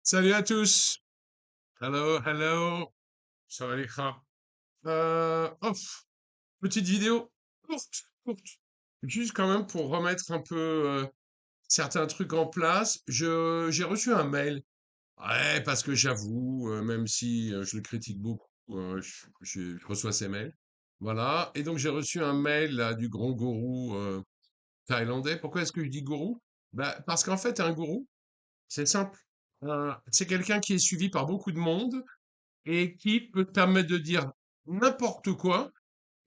Salut à tous. Hello, hello. Salut. Petite vidéo courte. Juste quand même pour remettre un peu certains trucs en place. J'ai reçu un mail. Ouais, parce que j'avoue, même si je le critique beaucoup, je reçois ces mails. Voilà. Et donc j'ai reçu un mail là, du grand gourou thaïlandais. Pourquoi est-ce que je dis gourou? Bah, parce qu'en fait, un gourou, c'est simple. C'est quelqu'un qui est suivi par beaucoup de monde et qui peut te permettre de dire n'importe quoi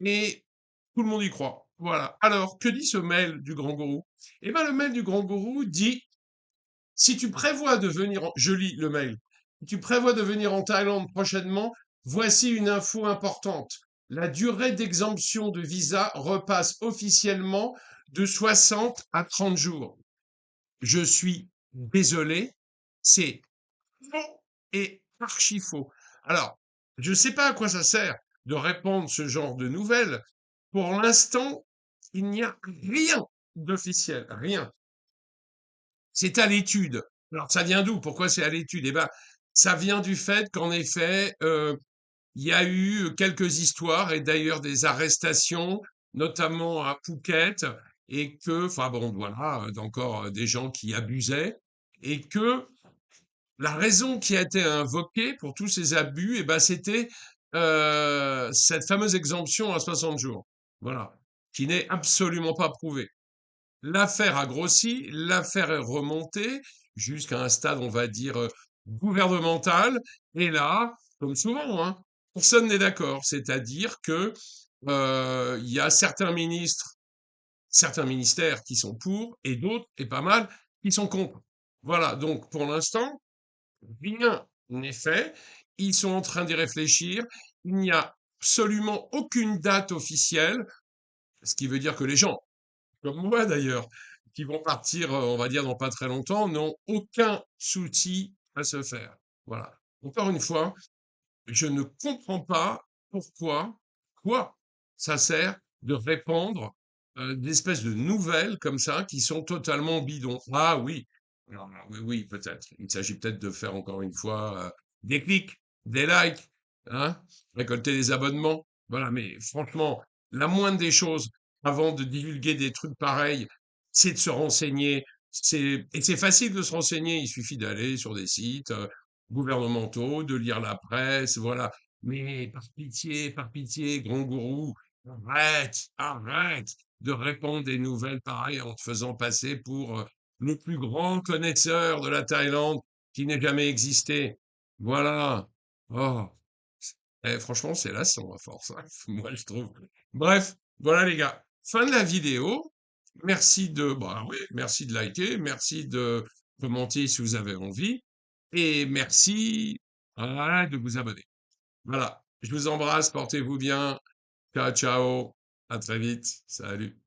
et tout le monde y croit. Voilà. Alors, que dit ce mail du grand gourou? Eh ben, le mail du grand gourou dit, si tu prévois de venir, je lis le mail, si tu prévois de venir en Thaïlande prochainement, voici une info importante. La durée d'exemption de visa repasse officiellement de 60 à 30 jours. Je suis désolé, c'est faux et archi faux. Alors, je ne sais pas à quoi ça sert de répandre ce genre de nouvelles. Pour l'instant, il n'y a rien d'officiel, rien. C'est à l'étude. Alors, ça vient d'où? Pourquoi c'est à l'étude? Eh ben, ça vient du fait qu'en effet, il y a eu quelques histoires et d'ailleurs des arrestations, notamment à Phuket, et que, enfin bon, voilà, encore des gens qui abusaient, et que la raison qui a été invoquée pour tous ces abus, eh ben, c'était cette fameuse exemption à 60 jours. Voilà. Qui n'est absolument pas prouvée. L'affaire a grossi, l'affaire est remontée jusqu'à un stade, on va dire, gouvernemental. Et là, comme souvent, hein, personne n'est d'accord. C'est-à-dire que il y a certains ministres, certains ministères qui sont pour et d'autres, et pas mal, qui sont contre. Voilà. Donc, pour l'instant, rien n'est fait. Ils sont en train d'y réfléchir. Il n'y a absolument aucune date officielle, ce qui veut dire que les gens, comme moi d'ailleurs, qui vont partir, on va dire, dans pas très longtemps, n'ont aucun souci à se faire. Voilà. Encore une fois, je ne comprends pas pourquoi, quoi ça sert de répandre des espèces de nouvelles comme ça qui sont totalement bidons. Ah oui, alors, oui, oui, peut-être. Il s'agit peut-être de faire encore une fois des clics, des likes, hein, récolter des abonnements. Voilà, mais franchement, la moindre des choses avant de divulguer des trucs pareils, c'est de se renseigner. Et c'est facile de se renseigner, il suffit d'aller sur des sites gouvernementaux, de lire la presse, voilà. Mais par pitié, grand gourou, arrête de répandre des nouvelles pareilles en te faisant passer pour le plus grand connaisseur de la Thaïlande qui n'ait jamais existé. Voilà. Oh. Franchement, c'est lassant à force, hein, moi je trouve. Bref, voilà les gars. Fin de la vidéo. Merci de, bah oui, merci de liker, merci de commenter si vous avez envie, et merci, voilà, de vous abonner. Voilà. Je vous embrasse, portez-vous bien. Ciao, ciao. À très vite. Salut.